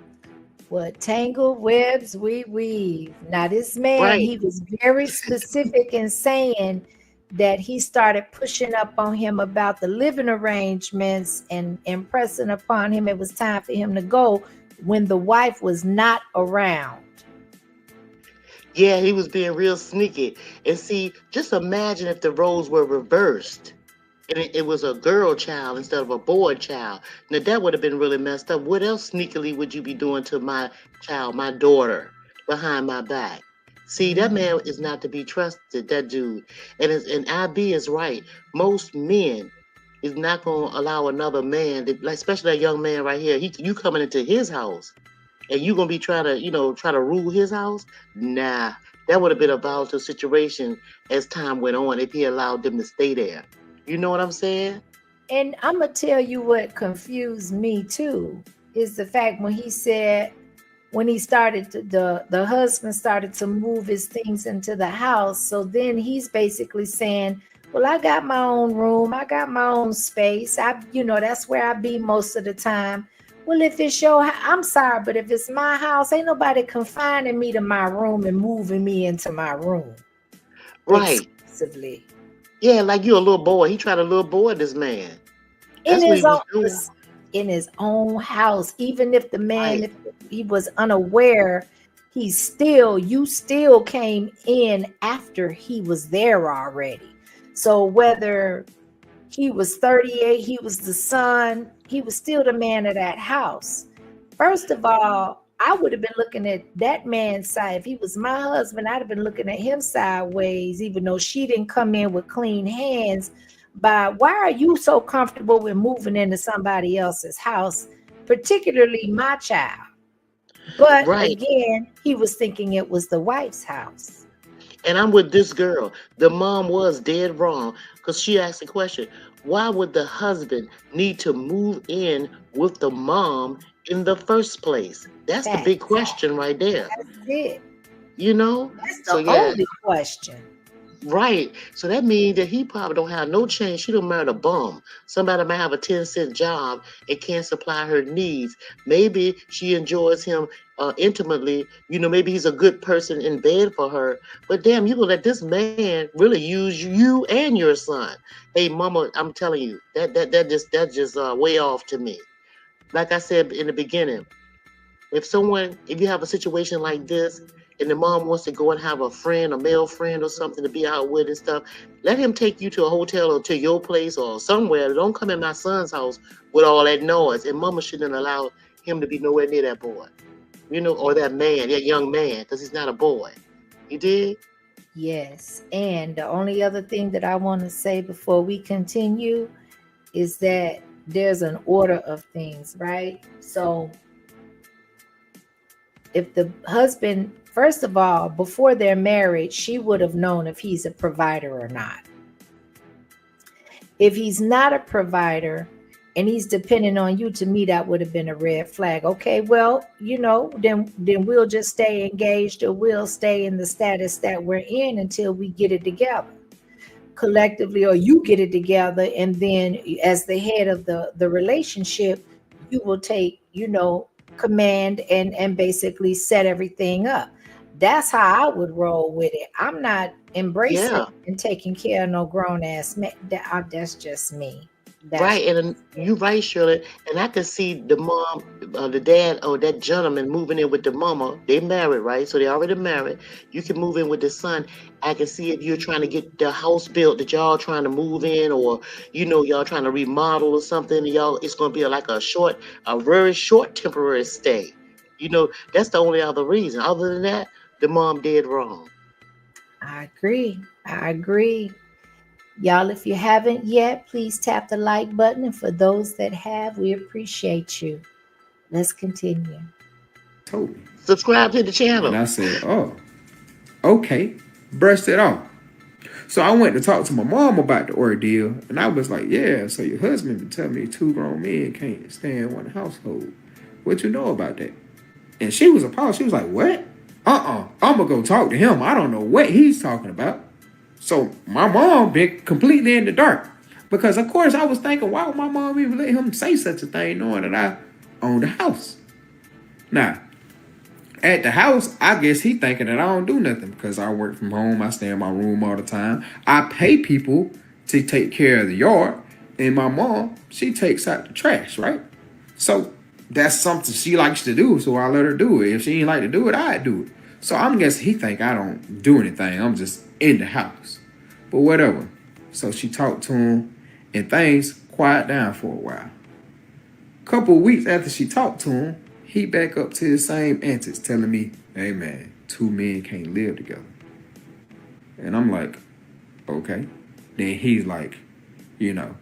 What tangled webs we weave. Now, this man, Right. he was very specific in saying that he started pushing up on him about the living arrangements and impressing upon him it was time for him to go when the wife was not around. Yeah, he was being real sneaky. And see, just imagine if the roles were reversed and it was a girl child instead of a boy child. Now that would have been really messed up. What else sneakily would you be doing to my child, my daughter, behind my back? See, that man is not to be trusted, that dude. And IB is right. Most men is not gonna allow another man, like especially that young man right here. You coming into his house and you gonna be trying to, try to rule his house? Nah, that would have been a volatile situation as time went on if he allowed them to stay there. You know what I'm saying? And I'm gonna tell you what confused me too is the fact when he said when he started the husband started to move his things into the house. So then he's basically saying, well, I got my own room, I got my own space. That's where I be most of the time. Well, if it's I'm sorry, but if it's my house, ain't nobody confining me to my room and moving me into my room Right. exclusively. Yeah, like you a little boy. He tried to little boy this man. In That's what he his was own doing. in his own house, even if the man, Right. if he was unaware, you still came in after he was there already. So whether he was 38, he was the son, he was still the man of that house. First of all, I would have been looking at that man's side. If he was my husband, I'd have been looking at him sideways, even though she didn't come in with clean hands. But why are you so comfortable with moving into somebody else's house, particularly my child? But Right. again, he was thinking it was the wife's house. And I'm with this girl. The mom was dead wrong because she asked the question, why would the husband need to move in with the mom in the first place? That's the big Facts. question right there. That's it. You know? That's So the yeah, only question. right. So that means that he probably don't have no change. She don't marry a bum. Somebody might have a 10-cent job and can't supply her needs. Maybe she enjoys him intimately. Maybe he's a good person in bed for her. But damn, you gonna let this man really use you and your son. Hey, mama, I'm telling you, that just way off to me. Like I said in the beginning, if you have a situation like this and the mom wants to go and have a friend, a male friend or something to be out with and stuff, let him take you to a hotel or to your place or somewhere. Don't come in my son's house with all that noise. And mama shouldn't allow him to be nowhere near that boy, or that young man, because he's not a boy. You did? Yes. And the only other thing that I want to say before we continue is that there's an order of things, right? So if the husband, first of all, before they're married, she would have known if he's a provider or not. If he's not a provider and he's depending on you, to me, that would have been a red flag. Okay, well, then we'll just stay engaged, or we'll stay in the status that we're in until we get it together collectively, or you get it together. And then as the head of the relationship, you will take, command and basically set everything up. That's how I would roll with it. I'm not embracing Yeah. and taking care of no grown ass man. That's just me. Right, and you're right, Shirley. And I can see the mom, the dad, or that gentleman moving in with the mama. They married, right? So they already married. You can move in with the son. I can see if you're trying to get the house built that y'all trying to move in, or y'all trying to remodel or something. Y'all, it's gonna be like a very short temporary stay. That's the only other reason. Other than that, the mom did wrong. I agree. Y'all, if you haven't yet, please tap the like button. And for those that have, we appreciate you. Let's continue. Told me. Subscribe to the And channel. I said, oh, okay. Brushed it off. So I went to talk to my mom about the ordeal. And I was like, yeah, so your husband been telling me 2 grown men can't stay in one household. What you know about that? And she was appalled. She was like, what? I'm going to go talk to him. I don't know what he's talking about. So my mom been completely in the dark. Because, of course, I was thinking, why would my mom even let him say such a thing knowing that I owned the house? Now, At the house, I guess he thinking that I don't do nothing because I work from home. I stay in my room all the time. I pay people to take care of the yard, and my mom, she takes out the trash, right? So that's something she likes to do. So I let her do it. If she ain't like to do it, I do it. So I'm guessing he think I don't do anything. I'm just in the house, but whatever. So she talked to him, and things quiet down for a while. Couple of weeks after she talked to him, he back up to his same antics, telling me, "Hey man, two men can't live together." And I'm like, okay. Then he's like, you know,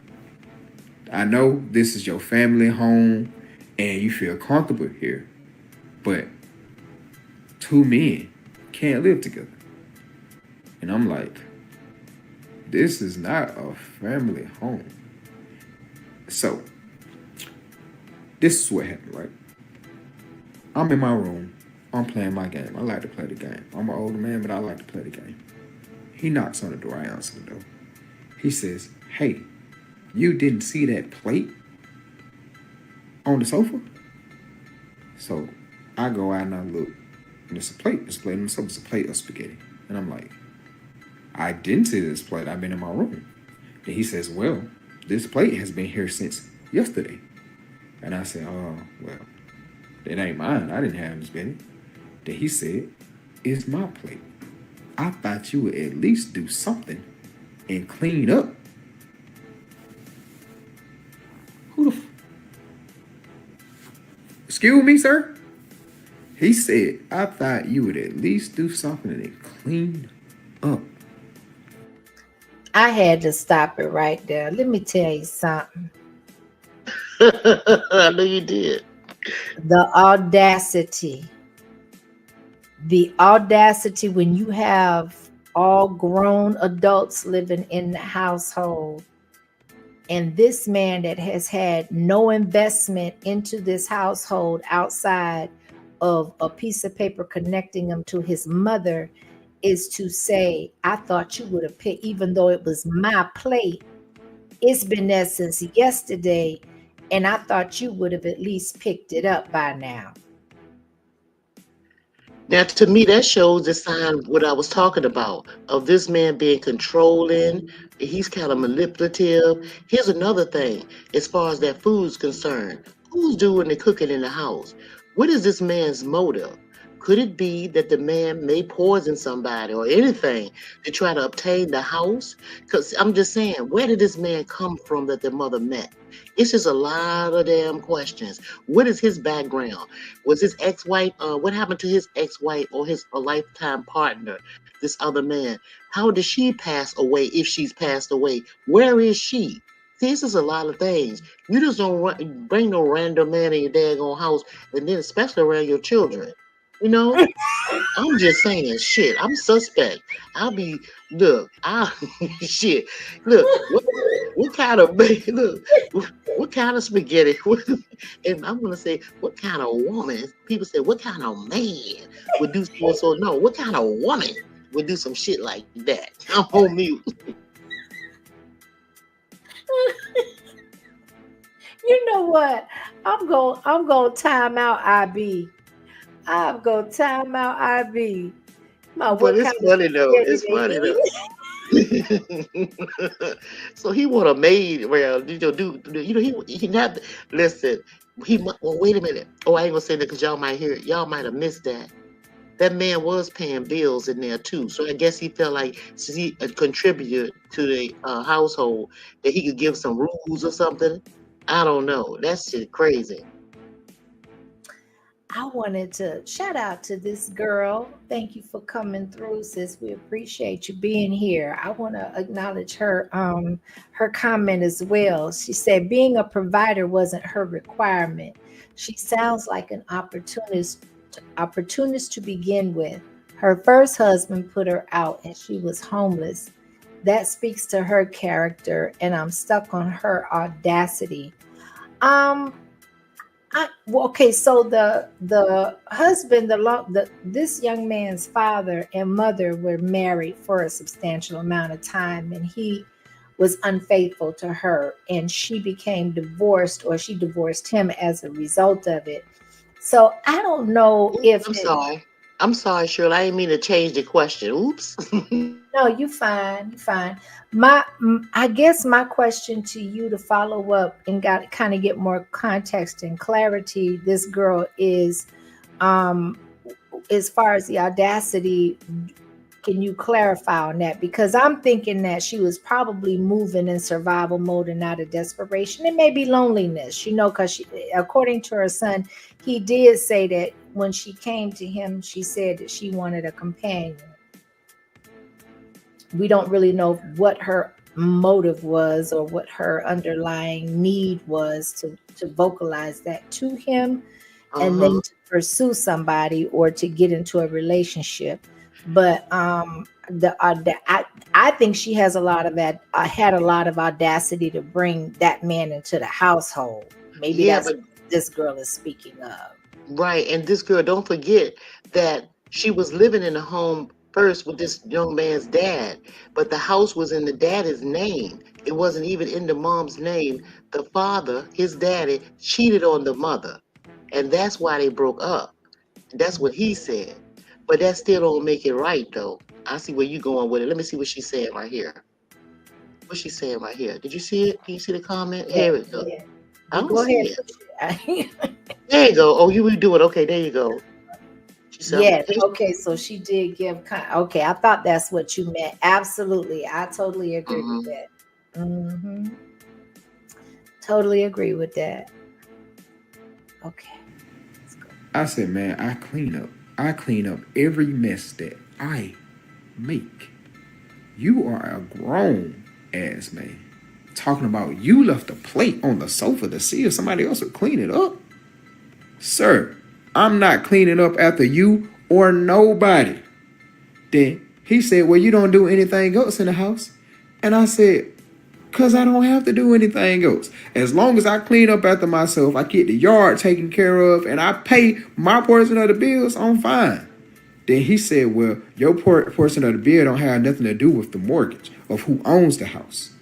I know this is your family home and you feel comfortable here, but two men can't live together. And I'm like, this is not a family home. So, this is what happened, right? I'm in my room. I'm playing my game. I like to play the game. I'm an older man, but I like to play the game. He knocks on the door. I answer the door. He says, "Hey, you didn't see that plate on the sofa?" So I go out and I look, and it's a plate. It's a plate on the sofa. It's a plate of spaghetti. And I'm like, I didn't see this plate. I've been in my room. And he says, "Well, this plate has been here since yesterday." And I said, "Oh, well, it ain't mine. I didn't have this spaghetti." Then he said, "It's my plate. I thought you would at least do something and clean up." Who the Excuse me, sir? He said, "I thought you would at least do something and clean up." I had to stop it right there. Let me tell you something. I know you did. The audacity. The audacity when you have all grown adults living in the household, and this man that has had no investment into this household outside of a piece of paper connecting him to his mother is to say, "I thought you would have picked, even though it was my plate, it's been there since yesterday, and I thought you would have at least picked it up by now." Now, to me, that shows the sign what I was talking about of this man being controlling. He's kind of manipulative. Here's another thing, as far as that food's concerned, who's doing the cooking in the house? What is this man's motive? Could it be that the man may poison somebody or anything to try to obtain the house? Because I'm just saying, where did this man come from that the mother met? It's just a lot of damn questions. What is his background? Was his ex-wife, what happened to his ex-wife or his a lifetime partner, this other man? How did she pass away if she's passed away? Where is she? See, this is a lot of things. You just don't bring no random man in your daggone house, and then especially around your children. You know, I'm just saying, shit. I'm suspect. I'll be look. I shit. Look, what kind of look? What kind of spaghetti? And I'm gonna say, what kind of woman? People say, what kind of man would do so? No, what kind of woman would do some shit like that? I'm on mute. You know what? I'm going to time out IB. I'm going to time out IB. But it's funny though. It's funny though. So he want a maid. Well, he not listen. Well, wait a minute. Oh, I ain't gonna say that because y'all might hear it. Y'all might have missed that. That man was paying bills in there too. So I guess he felt like since he contributed to the household that he could give some rules or something. I don't know. That's shit crazy. I wanted to shout out to this girl. Thank you for coming through, sis. We appreciate you being here. I want to acknowledge her comment as well. She said being a provider wasn't her requirement. She sounds like an opportunist to begin with. Her first husband put her out and she was homeless. That speaks to her character, and I'm stuck on her audacity. Um, okay, so the husband, this young man's father and mother were married for a substantial amount of time, and he was unfaithful to her, and she became divorced, or she divorced him as a result of it. So I don't know Oops, if I'm it, sorry. I'm sorry, Shirley. I didn't mean to change the question. Oops. no, you fine, you fine. I guess my question to you to follow up and got kind of get more context and clarity. This girl is, um, as far as the audacity, can you clarify on that? Because I'm thinking that she was probably moving in survival mode and out of desperation. It may be loneliness, because according to her son, he did say that when she came to him, she said that she wanted a companion. We don't really know what her motive was or what her underlying need was to vocalize that to him and Uh-huh. then to pursue somebody or to get into a relationship. But I think she has a lot of that. Had a lot of audacity to bring that man into the household. Maybe Yeah, that's but what this girl is speaking of. right. And this girl, don't forget that she was living in a home first with this young man's dad, but the house was in the daddy's name. It wasn't even in the mom's name. The father, his daddy, cheated on the mother. And that's why they broke up. That's what he said. But that still don't make it right though. I see where you going with it. Let me see what she's saying right here. What's she saying right here? Did you see it? Can you see the comment? Yeah, Here it goes. yeah. I You don't go see ahead, it. push it. There you go. Oh, you will do it. Okay, there you go. She said, I'm Yes. patient. Okay. So she did give. Okay. I thought that's what you meant. Absolutely. I totally agree with Mhm. that. Hmm. Totally agree with that. Okay. Let's go. I said, man, I clean up. I clean up every mess that I make. You are a grown ass man. Talking about you left a plate on the sofa to see if somebody else would clean it up. Sir, I'm not cleaning up after you or nobody. Then he said, well, you don't do anything else in the house. And I said, because I don't have to do anything else. As long as I clean up after myself, I get the yard taken care of, and I pay my portion of the bills, I'm fine. Then he said, well, your portion of the bill don't have nothing to do with the mortgage of who owns the house.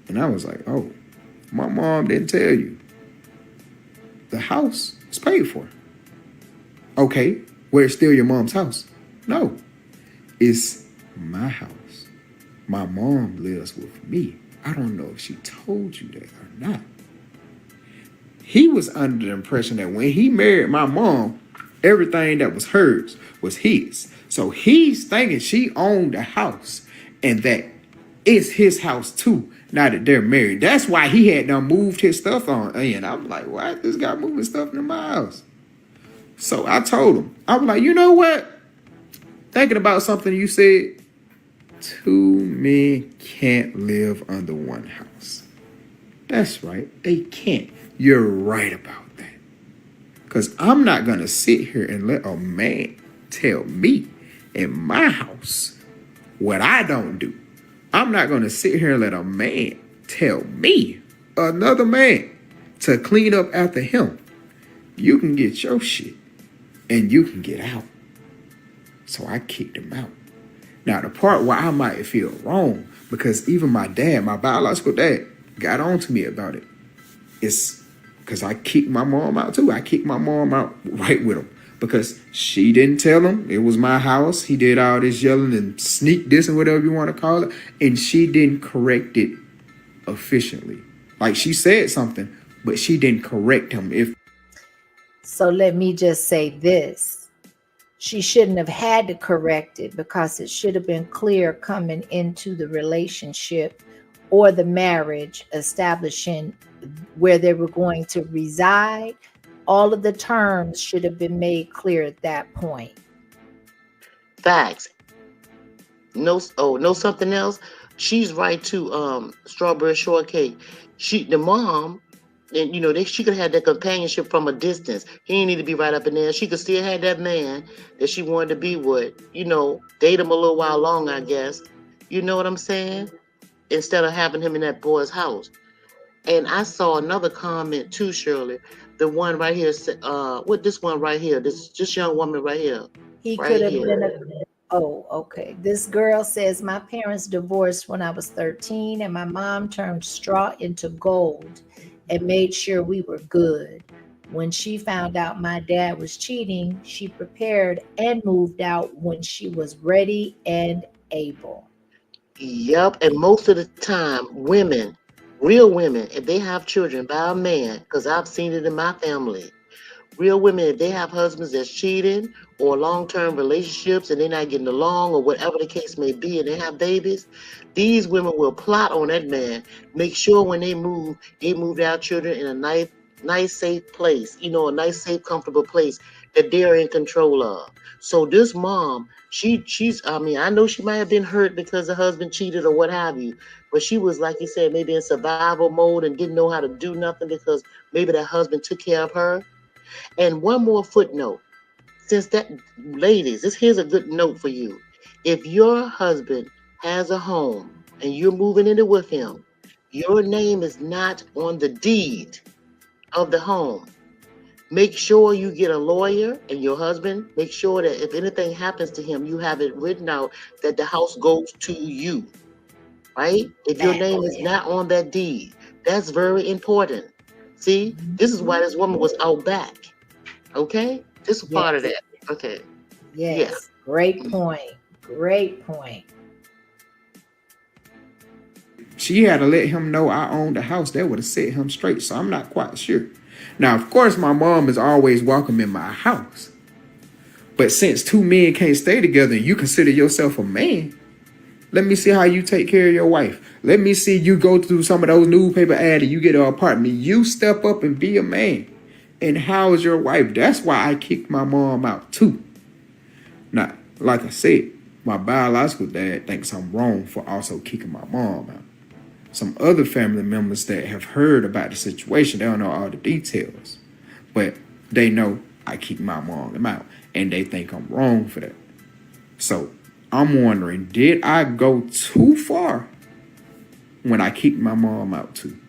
And I was like, oh, my mom didn't tell you. The house is paid for. Okay, well, it's still your mom's house. No, it's my house. My mom lives with me. I don't know if she told you that or not. He was under the impression that when he married my mom, everything that was hers was his. So he's thinking she owned the house and that it's his house too, now that they're married. That's why he had done moved his stuff on. And I'm like, why is this guy moving stuff into my house? So I told him, I was like, you know what? Thinking about something you said, two men can't live under one house. That's right, they can't. You're right about that. Because I'm not going to sit here and let a man tell me in my house what I don't do. I'm not going to sit here and let a man tell me, another man, to clean up after him. You can get your shit and you can get out. So I kicked him out. Now, the part where I might feel wrong, because even my dad, my biological dad, got on to me about it, is because I kicked my mom out too. I kicked my mom out right with him because she didn't tell him it was my house. He did all this yelling and sneak this and whatever you want to call it, and she didn't correct it efficiently. Like she said something, but she didn't correct him. If So let me just say this. She shouldn't have had to correct it because it should have been clear coming into the relationship or the marriage, establishing where they were going to reside. All of the terms should have been made clear at that point. Facts. No, oh, know something else? She's right too. Strawberry shortcake. The mom, and she could have had that companionship from a distance. He didn't need to be right up in there. She could still have that man that she wanted to be with. Date him a little while longer, I guess. You know what I'm saying? Instead of having him in that boy's house. And I saw another comment too, Shirley. The one right here, what this one right here? This young woman right here, He could right have been here. oh, okay. This girl says, my parents divorced when I was 13, and my mom turned straw into gold and made sure we were good. When she found out my dad was cheating, she prepared and moved out when she was ready and able. Yep. And most of the time, women, real women, if they have children by a man, because I've seen it in my family, real women, if they have husbands that's cheating or long-term relationships and they're not getting along or whatever the case may be, and they have babies, these women will plot on that man, make sure when they move their children in a nice, safe place, a nice, safe, comfortable place that they're in control of. So this mom, I mean, I know she might have been hurt because the husband cheated or what have you, but she was, like you said, maybe in survival mode and didn't know how to do nothing because maybe that husband took care of her. And one more footnote, since that, ladies, here's a good note for you. If your husband has a home and you're moving into with him, your name is not on the deed of the home. Make sure you get a lawyer, and your husband, make sure that if anything happens to him, you have it written out that the house goes to you, right? If your name is not on that deed, that's very important. See, this is why this woman was out back. Okay, this is part of that. Okay. Yes. Yeah. Great point. Great point. She had to let him know I owned the house. That would have set him straight. So I'm not quite sure. Now, of course, my mom is always welcome in my house. But since two men can't stay together and you consider yourself a man, let me see how you take care of your wife. Let me see you go through some of those newspaper ads and you get an apartment. You step up and be a man and house your wife. That's why I kicked my mom out too. Now, like I said, my biological dad thinks I'm wrong for also kicking my mom out. Some other family members that have heard about the situation, they don't know all the details, but they know I kicked my mom out and they think I'm wrong for that. So I'm wondering, did I go too far when I kicked my mom out too?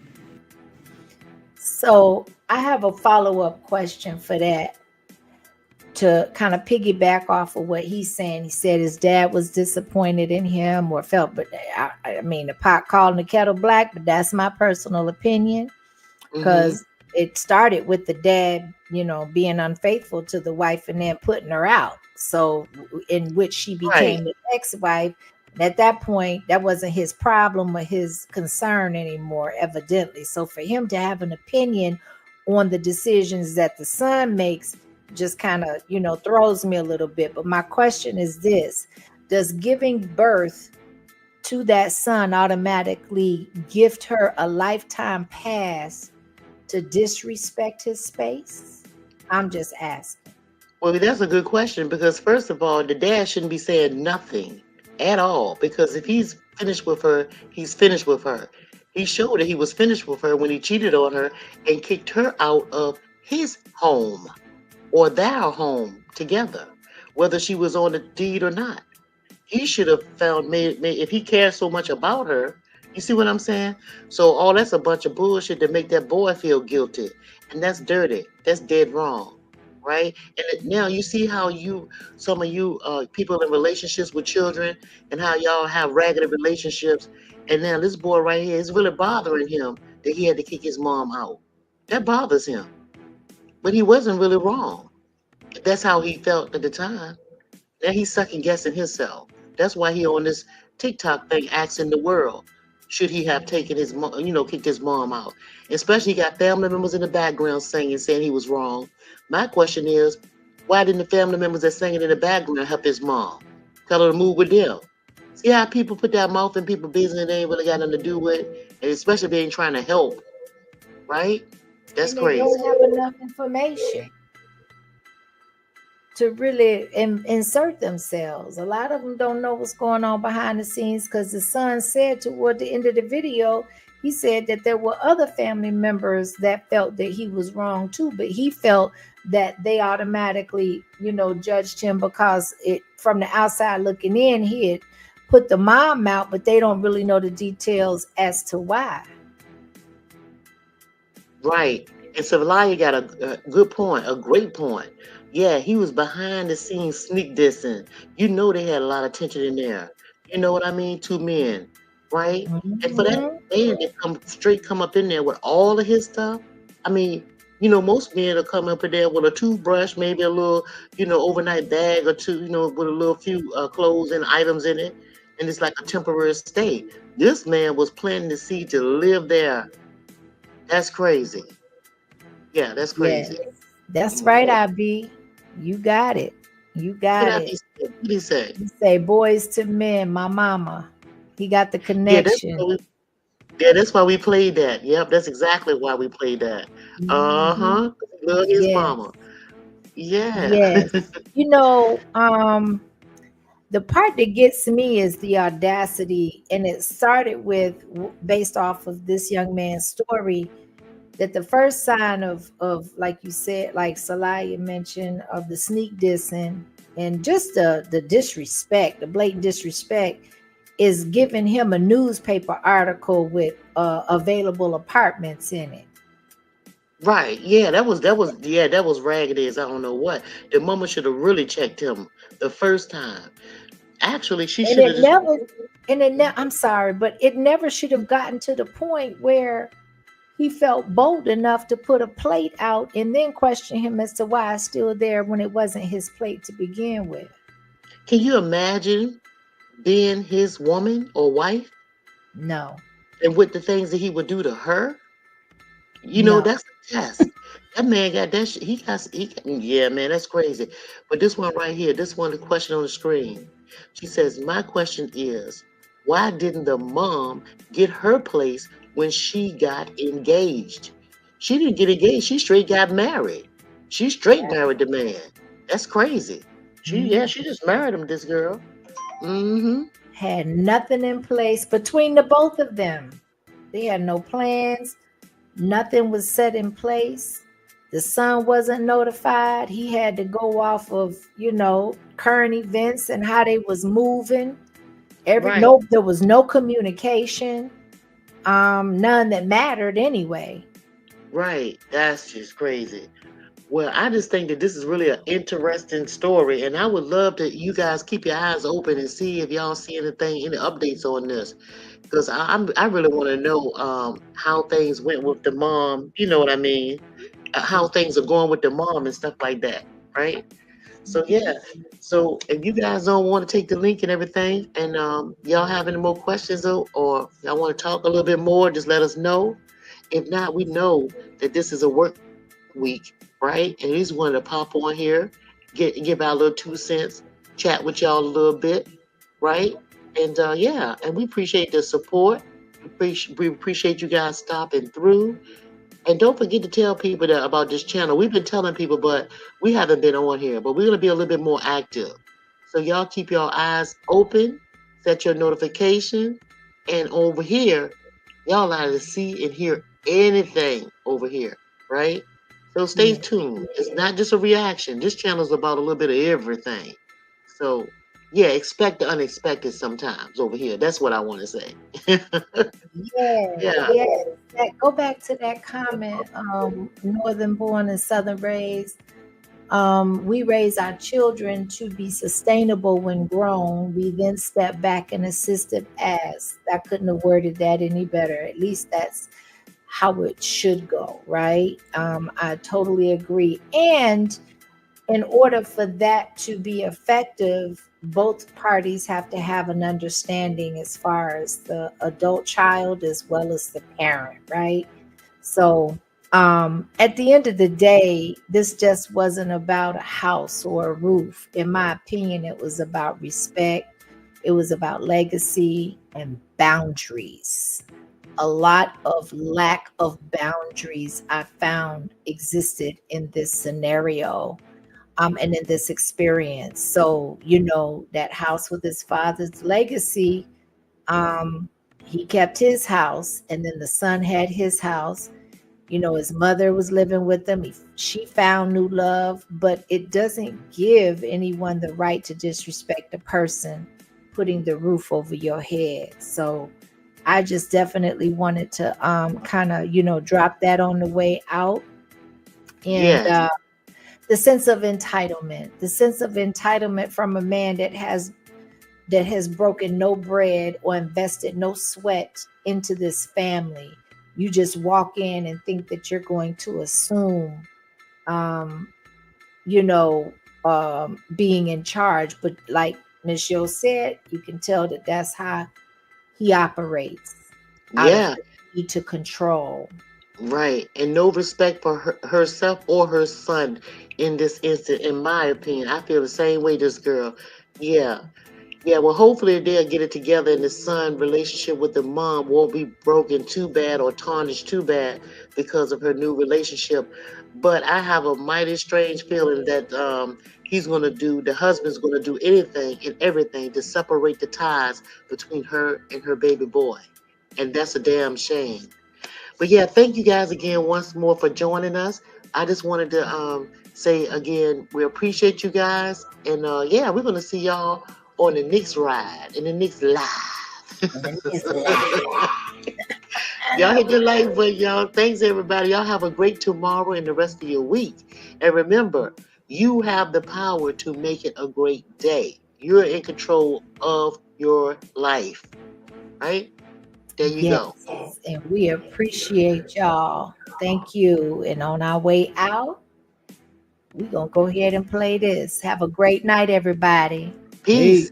So I have a follow-up question for that to kind of piggyback off of what he's saying. He said his dad was disappointed in him or felt, but I mean, the pot calling the kettle black, but that's my personal opinion because it started with the dad, being unfaithful to the wife and then putting her out. So in which she became the ex-wife. And at that point, that wasn't his problem or his concern anymore, evidently. So for him to have an opinion on the decisions that the son makes just kind of, throws me a little bit. But my question is this: does giving birth to that son automatically gift her a lifetime pass to disrespect his space? I'm just asking. Well, that's a good question because first of all, the dad shouldn't be saying nothing at all because if he's finished with her, he's finished with her. He showed that he was finished with her when he cheated on her and kicked her out of his home or their home together, whether she was on the deed or not. He should have found, if he cares so much about her, you see what I'm saying? So all that's a bunch of bullshit to make that boy feel guilty. And that's dirty. That's dead wrong, right? And now you see how some of you people in relationships with children and how y'all have raggedy relationships. And now this boy right here is really bothering him that he had to kick his mom out. That bothers him. But he wasn't really wrong. If that's how he felt at the time. Now he's second guessing himself. That's why he on this TikTok thing asking the world, should he have taken his kicked his mom out? Especially he got family members in the background saying he was wrong. My question is, why didn't the family members that sang it in the background help his mom? Tell her to move with them. See how people put their mouth in people's business and they ain't really got nothing to do with, and especially if they ain't trying to help, right? That's crazy. They don't have enough information to really insert themselves. A lot of them don't know what's going on behind the scenes because the son said toward the end of the video, he said that there were other family members that felt that he was wrong too, but he felt that they automatically, judged him because from the outside looking in, he had put the mom out, but they don't really know the details as to why. Right. And Savalaia got a good point, a great point. Yeah, he was behind the scenes sneak dissing. They had a lot of tension in there. You know what I mean? Two men, right? And for that man to come up in there with all of his stuff, I mean, You know, most men will come up in there with a toothbrush, maybe a little, overnight bag or two, with a little few clothes and items in it, and it's like a temporary stay. This man was planting the seed to live there. That's crazy. Yeah, that's Yes, crazy. that's right, IB. You got it. You What got I it. be saying? What he say? You say boys to men, my mama. He got the Yeah, that's why connection. we. Yeah, that's why we played that. Yep, that's exactly why we played that. Uh Mhm. huh. Love his Yes, mama. Yeah. yes. You know, the part that gets me is the audacity, and it started with based off of this young man's story. That the first sign of like you said, like Salaya mentioned, of the sneak dissing and just the disrespect, the blatant disrespect, is giving him a newspaper article with available apartments in it. Right. Yeah, that was ragged as I don't know what. The mama should have really checked him the first time. Actually, she And should have it just. never, I'm sorry, but it never should have gotten to the point where he felt bold enough to put a plate out and then question him as to why it's still there when it wasn't his plate to begin with. Can you imagine being his woman or wife No, and with the things that he would do to her? no. That's a test. That man got that shit. Yeah, man, that's crazy. But this one right here, this one, the question on the screen. She says, my question is, why didn't the mom get her place when she got engaged? She didn't get engaged. She straight got married. She straight married the man. That's crazy. Mhm. She just married him, this girl. Mm-hmm. Had nothing in place between the both of them. They had no plans. Nothing was set in place. The son wasn't notified. He had to go off of, current events and how they was moving. Right, No, there was no communication. None that mattered anyway. right. That's just crazy. Well, I just think that this is really an interesting story, and I would love to you guys keep your eyes open and see if y'all see anything, any updates on this, because I really want to know how things went with the mom. You know what I mean? How things are going with the mom and stuff like that, right? So yeah. So if you guys don't want to take the link and everything, and y'all have any more questions or y'all want to talk a little bit more, just let us know. If not, we know that this is a work week, right? And we just wanted to pop on here, give our little 2 cents, chat with y'all a little bit, right? And yeah, and we appreciate the support. We appreciate you guys stopping through. And don't forget to tell people about this channel. We've been telling people, but we haven't been on here. But we're gonna be a little bit more active. So y'all keep your eyes open, set your notification, and over here, y'all are to see and hear anything over here, right? So stay Yeah. tuned. It's not just a reaction. This channel is about a little bit of everything. So yeah, expect the unexpected sometimes over here. That's what I want to say. Yeah, Yeah. yeah. Go back to that comment. Northern born and Southern raised. We raise our children to be sustainable when grown. We then step back and assist them as. I couldn't have worded that any better. At least that's how it should go, right? I totally agree. And in order for that to be effective, both parties have to have an understanding as far as the adult child as well as the parent, right? So, at the end of the day, this just wasn't about a house or a roof. In my opinion, it was about respect, it was about legacy and boundaries. A lot of lack of boundaries I found existed in this scenario, and in this experience. So, that house with his father's legacy, um, he kept his house, and then the son had his house. His mother was living with him. She found new love, but it doesn't give anyone the right to disrespect a person putting the roof over your head. So I just definitely wanted to kind of, drop that on the way out. And Yes. the sense of entitlement from a man that has broken no bread or invested no sweat into this family. you just walk in and think that you're going to assume, um, you know, being in charge. But like Miss Yo said, you can tell that that's how he operates, out of Yeah, the need to control. right. And no respect for herself or her son in this instant, in my opinion. I feel the same way, this girl. Yeah. Yeah, well, hopefully they'll get it together and the son relationship with the mom won't be broken too bad or tarnished too bad because of her new relationship. But I have a mighty strange feeling that the husband's gonna do anything and everything to separate the ties between her and her baby boy. And that's a damn shame. But yeah, thank you guys again once more for joining us. I just wanted to say again, we appreciate you guys. And yeah, we're gonna see y'all on the next ride in the next live. And it's live. Y'all hit the like button, y'all. Thanks everybody. Y'all have a great tomorrow and the rest of your week. And remember, you have the power to make it a great day. You're in control of your life. Right? There you Yes, go. and we appreciate y'all. Thank you. And on our way out, we're going to go ahead and play this. Have a great night, everybody. Hey. Peace.